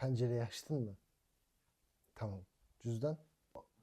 Pencereyi açtın mı? Tamam. Cüzdan?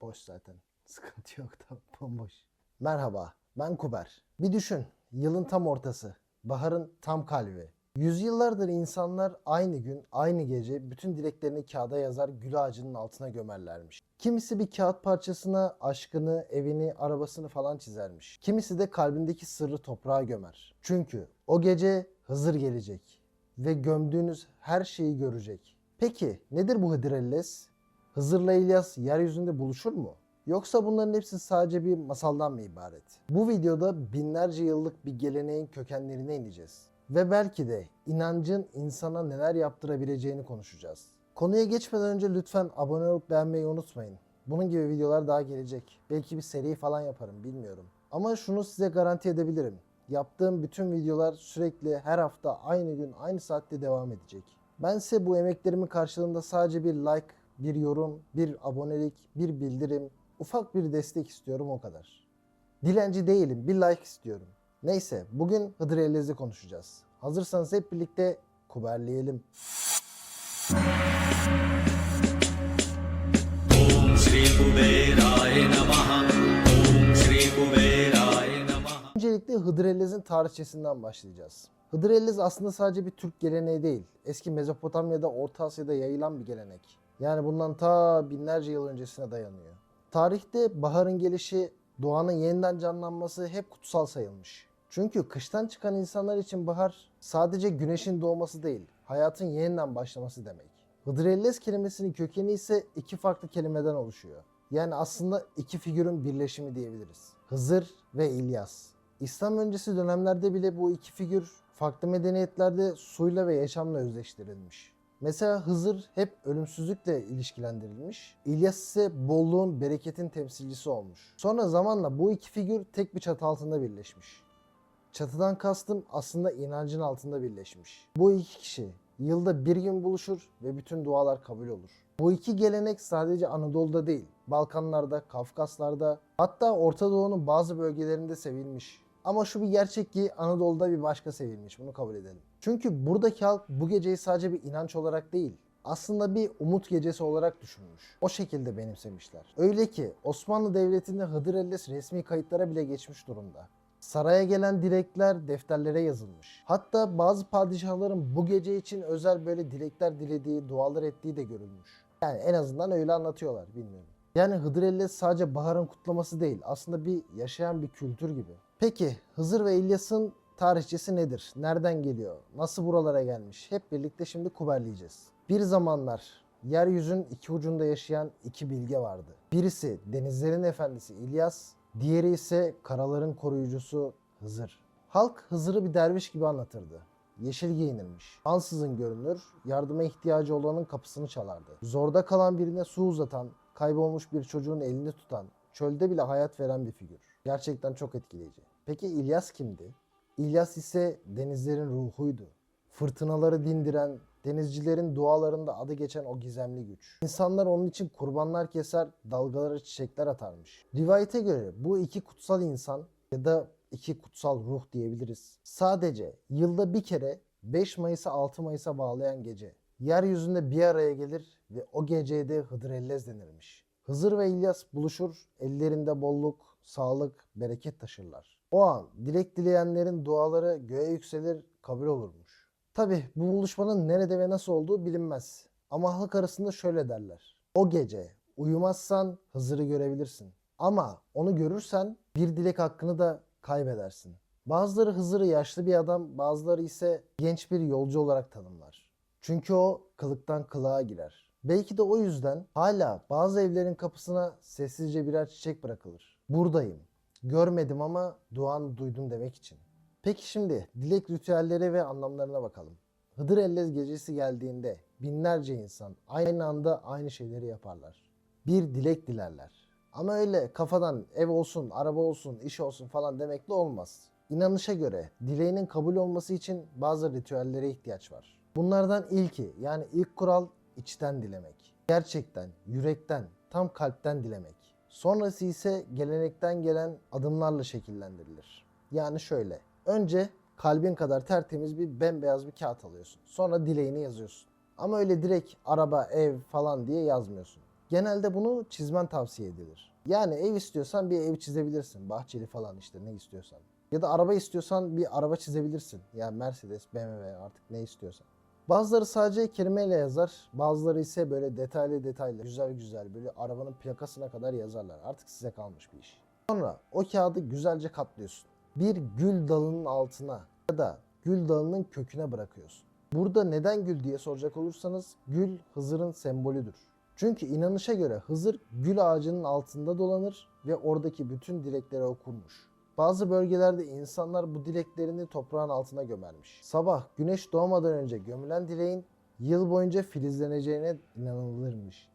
Boş zaten. Sıkıntı yok, tamam, bomboş. Merhaba, ben Kuber. Bir düşün, yılın tam ortası, baharın tam kalbi. Yüzyıllardır insanlar aynı gün, aynı gece bütün dileklerini kağıda yazar, gül ağacının altına gömerlermiş. Kimisi bir kağıt parçasına aşkını, evini, arabasını falan çizermiş. Kimisi de kalbindeki sırrı toprağa gömer. Çünkü o gece Hızır gelecek ve gömdüğünüz her şeyi görecek. Peki nedir bu Hıdrellez? Hızır'la İlyas yeryüzünde buluşur mu? Yoksa bunların hepsi sadece bir masaldan mı ibaret? Bu videoda binlerce yıllık bir geleneğin kökenlerine ineceğiz. Ve belki de inancın insana neler yaptırabileceğini konuşacağız. Konuya geçmeden önce lütfen abone olup beğenmeyi unutmayın. Bunun gibi videolar daha gelecek. Belki bir seri falan yaparım, bilmiyorum. Ama şunu size garanti edebilirim. Yaptığım bütün videolar sürekli her hafta aynı gün aynı saatte devam edecek. Ben ise bu emeklerimin karşılığında sadece bir like, bir yorum, bir abonelik, bir bildirim, ufak bir destek istiyorum, o kadar. Dilenci değilim, bir like istiyorum. Neyse, bugün Hıdrellez'i konuşacağız. Hazırsanız hep birlikte kuberleyelim. Om Shri Kuberaya Namaha. Om Shri Kuberaya Namaha. Öncelikle Hıdrellez'in tarihçesinden başlayacağız. Hıdrellez aslında sadece bir Türk geleneği değil. Eski Mezopotamya'da, Orta Asya'da yayılan bir gelenek. Yani bundan ta binlerce yıl öncesine dayanıyor. Tarihte baharın gelişi, doğanın yeniden canlanması hep kutsal sayılmış. Çünkü kıştan çıkan insanlar için bahar sadece güneşin doğması değil, hayatın yeniden başlaması demek. Hıdrellez kelimesinin kökeni ise iki farklı kelimeden oluşuyor. Yani aslında iki figürün birleşimi diyebiliriz. Hızır ve İlyas. İslam öncesi dönemlerde bile bu iki figür farklı medeniyetlerde suyla ve yaşamla özdeştirilmiş. Mesela Hızır hep ölümsüzlükle ilişkilendirilmiş. İlyas ise bolluğun, bereketin temsilcisi olmuş. Sonra zamanla bu iki figür tek bir çatı altında birleşmiş. Çatıdan kastım aslında inancın altında birleşmiş. Bu iki kişi yılda bir gün buluşur ve bütün dualar kabul olur. Bu iki gelenek sadece Anadolu'da değil, Balkanlarda, Kafkaslar'da, hatta Orta Doğu'nun bazı bölgelerinde sevilmiş. Ama şu bir gerçek ki Anadolu'da bir başka sevilmiş, bunu kabul edelim. Çünkü buradaki halk bu geceyi sadece bir inanç olarak değil, aslında bir umut gecesi olarak düşünmüş. O şekilde benimsemişler. Öyle ki Osmanlı Devleti'nde Hıdrellez resmi kayıtlara bile geçmiş durumda. Saraya gelen dilekler defterlere yazılmış. Hatta bazı padişahların bu gece için özel böyle dilekler dilediği, dualar ettiği de görülmüş. Yani en azından öyle anlatıyorlar, bilmiyorum. Yani Hıdrellez sadece baharın kutlaması değil, aslında bir yaşayan bir kültür gibi. Peki Hızır ve İlyas'ın tarihçesi nedir? Nereden geliyor? Nasıl buralara gelmiş? Hep birlikte şimdi kuberleyeceğiz. Bir zamanlar yeryüzünün iki ucunda yaşayan iki bilge vardı. Birisi denizlerin efendisi İlyas, diğeri ise karaların koruyucusu Hızır. Halk Hızır'ı bir derviş gibi anlatırdı. Yeşil giyinirmiş, ansızın görünür, yardıma ihtiyacı olanın kapısını çalardı. Zorda kalan birine su uzatan, kaybolmuş bir çocuğun elini tutan, çölde bile hayat veren bir figür. Gerçekten çok etkileyici. Peki İlyas kimdi? İlyas ise denizlerin ruhuydu. Fırtınaları dindiren, denizcilerin dualarında adı geçen o gizemli güç. İnsanlar onun için kurbanlar keser, dalgalara çiçekler atarmış. Rivayete göre bu iki kutsal insan ya da iki kutsal ruh diyebiliriz. Sadece yılda bir kere 5 Mayıs'a 6 Mayıs'a bağlayan gece yeryüzünde bir araya gelir ve o geceye de Hıdrellez denirmiş. Hızır ve İlyas buluşur, ellerinde bolluk, sağlık, bereket taşırlar. O an dilek dileyenlerin duaları göğe yükselir, kabul olurmuş. Tabi bu buluşmanın nerede ve nasıl olduğu bilinmez. Ama halk arasında şöyle derler. O gece uyumazsan Hızır'ı görebilirsin. Ama onu görürsen bir dilek hakkını da kaybedersin. Bazıları Hızır'ı yaşlı bir adam, bazıları ise genç bir yolcu olarak tanımlar. Çünkü o kılıktan kılığa girer. Belki de o yüzden hala bazı evlerin kapısına sessizce birer çiçek bırakılır. Buradayım, görmedim ama duanı duydum demek için. Peki şimdi dilek ritüelleri ve anlamlarına bakalım. Hıdrellez gecesi geldiğinde binlerce insan aynı anda aynı şeyleri yaparlar. Bir dilek dilerler. Ama öyle kafadan ev olsun, araba olsun, iş olsun falan demekle olmaz. İnanışa göre dileğinin kabul olması için bazı ritüellere ihtiyaç var. Bunlardan ilki, yani ilk kural, içten dilemek. Gerçekten, yürekten, tam kalpten dilemek. Sonrası ise gelenekten gelen adımlarla şekillendirilir. Yani şöyle. Önce kalbin kadar tertemiz bir bembeyaz bir kağıt alıyorsun. Sonra dileğini yazıyorsun. Ama öyle direkt araba, ev falan diye yazmıyorsun. Genelde bunu çizmen tavsiye edilir. Yani ev istiyorsan bir ev çizebilirsin. Bahçeli falan işte ne istiyorsan. Ya da araba istiyorsan bir araba çizebilirsin. Yani Mercedes, BMW artık ne istiyorsan. Bazıları sadece kelimeyle yazar. Bazıları ise böyle detaylı detaylı, güzel güzel böyle arabanın plakasına kadar yazarlar. Artık size kalmış bir iş. Sonra o kağıdı güzelce katlıyorsun. Bir gül dalının altına ya da gül dalının köküne bırakıyorsun. Burada neden gül diye soracak olursanız gül Hızır'ın sembolüdür. Çünkü inanışa göre Hızır gül ağacının altında dolanır ve oradaki bütün dilekleri okurmuş. Bazı bölgelerde insanlar bu dileklerini toprağın altına gömermiş. Sabah güneş doğmadan önce gömülen dileğin yıl boyunca filizleneceğine inanılırmış.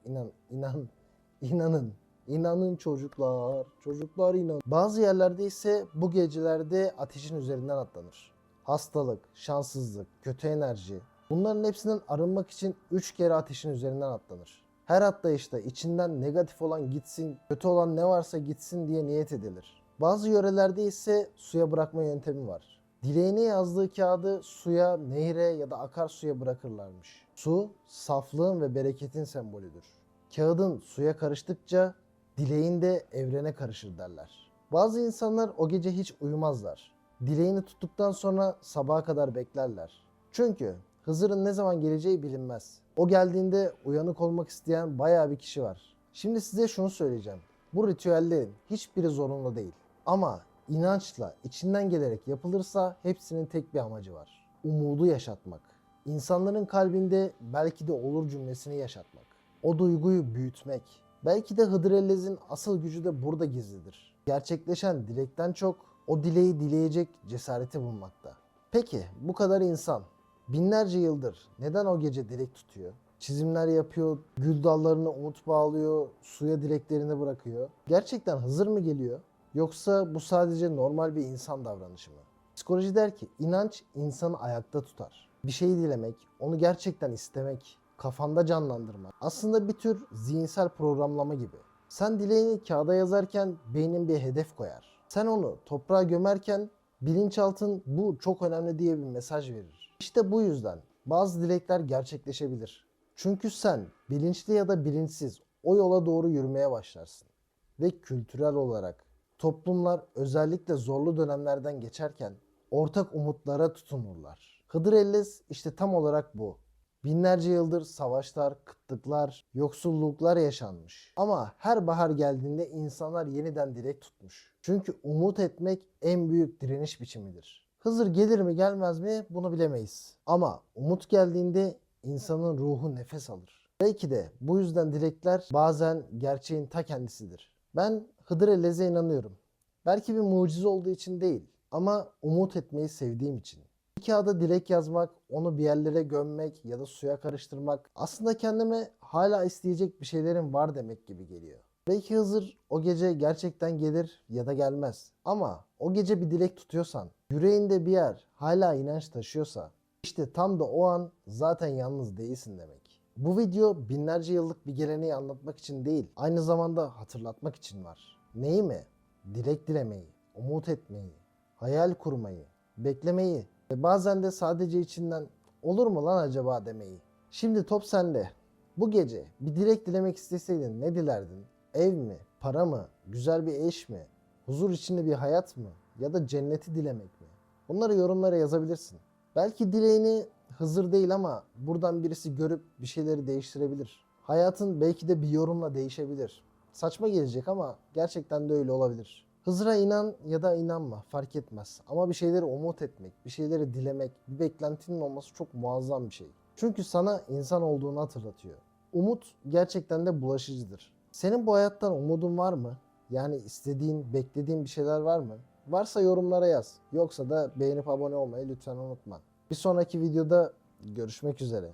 İnanın. İnanın çocuklar. Çocuklar inanın. Bazı yerlerde ise bu gecelerde ateşin üzerinden atlanır. Hastalık, şanssızlık, kötü enerji. Bunların hepsinden arınmak için 3 kere ateşin üzerinden atlanır. Her atlayışta içinden negatif olan gitsin, kötü olan ne varsa gitsin diye niyet edilir. Bazı yörelerde ise suya bırakma yöntemi var. Dileğine yazdığı kağıdı suya, nehre ya da akarsuya bırakırlarmış. Su, saflığın ve bereketin sembolüdür. Kağıdın suya karıştıkça dileğin de evrene karışır derler. Bazı insanlar o gece hiç uyumazlar. Dileğini tuttuktan sonra sabaha kadar beklerler. Çünkü Hızır'ın ne zaman geleceği bilinmez. O geldiğinde uyanık olmak isteyen bayağı bir kişi var. Şimdi size şunu söyleyeceğim. Bu ritüellerin hiçbiri zorunlu değil. Ama inançla, içinden gelerek yapılırsa hepsinin tek bir amacı var. Umudu yaşatmak. İnsanların kalbinde belki de olur cümlesini yaşatmak. O duyguyu büyütmek. Belki de Hıdrellez'in asıl gücü de burada gizlidir. Gerçekleşen dilekten çok o dileği dileyecek cesareti bulmakta. Peki bu kadar insan binlerce yıldır neden o gece dilek tutuyor? Çizimler yapıyor, gül dallarına umut bağlıyor, suya dileklerini bırakıyor. Gerçekten Hızır mı geliyor? Yoksa bu sadece normal bir insan davranışı mı? Psikoloji der ki inanç insanı ayakta tutar. Bir şeyi dilemek, onu gerçekten istemek, kafanda canlandırmak. Aslında bir tür zihinsel programlama gibi. Sen dileğini kağıda yazarken beynin bir hedef koyar. Sen onu toprağa gömerken bilinçaltın bu çok önemli diye bir mesaj verir. İşte bu yüzden bazı dilekler gerçekleşebilir. Çünkü sen bilinçli ya da bilinçsiz o yola doğru yürümeye başlarsın. Ve kültürel olarak toplumlar özellikle zorlu dönemlerden geçerken ortak umutlara tutunurlar. Hıdrellez işte tam olarak bu. Binlerce yıldır savaşlar, kıtlıklar, yoksulluklar yaşanmış. Ama her bahar geldiğinde insanlar yeniden dilek tutmuş. Çünkü umut etmek en büyük direniş biçimidir. Hızır gelir mi gelmez mi bunu bilemeyiz. Ama umut geldiğinde insanın ruhu nefes alır. Belki de bu yüzden dilekler bazen gerçeğin ta kendisidir. Ben Hıdrellez'e inanıyorum. Belki bir mucize olduğu için değil ama umut etmeyi sevdiğim için. Bir kağıda dilek yazmak, onu bir yerlere gömmek ya da suya karıştırmak aslında kendime hala isteyecek bir şeylerim var demek gibi geliyor. Belki Hızır o gece gerçekten gelir ya da gelmez. Ama o gece bir dilek tutuyorsan, yüreğinde bir yer hala inanç taşıyorsa, işte tam da o an zaten yalnız değilsin demek. Bu video binlerce yıllık bir geleneği anlatmak için değil, aynı zamanda hatırlatmak için var. Neyi mi? Dilek dilemeyi, umut etmeyi, hayal kurmayı, beklemeyi ve bazen de sadece içinden olur mu lan acaba demeyi. Şimdi top sende. Bu gece bir dilek dilemek isteseydin ne dilerdin? Ev mi? Para mı? Güzel bir eş mi? Huzur içinde bir hayat mı? Ya da cenneti dilemek mi? Bunları yorumlara yazabilirsin. Belki dileğini Hızır değil ama buradan birisi görüp bir şeyleri değiştirebilir. Hayatın belki de bir yorumla değişebilir. Saçma gelecek ama gerçekten de öyle olabilir. Hızır'a inan ya da inanma fark etmez. Ama bir şeyleri umut etmek, bir şeyleri dilemek, bir beklentinin olması çok muazzam bir şey. Çünkü sana insan olduğunu hatırlatıyor. Umut gerçekten de bulaşıcıdır. Senin bu hayattan umudun var mı? Yani istediğin, beklediğin bir şeyler var mı? Varsa yorumlara yaz. Yoksa da beğenip abone olmayı lütfen unutma. Bir sonraki videoda görüşmek üzere.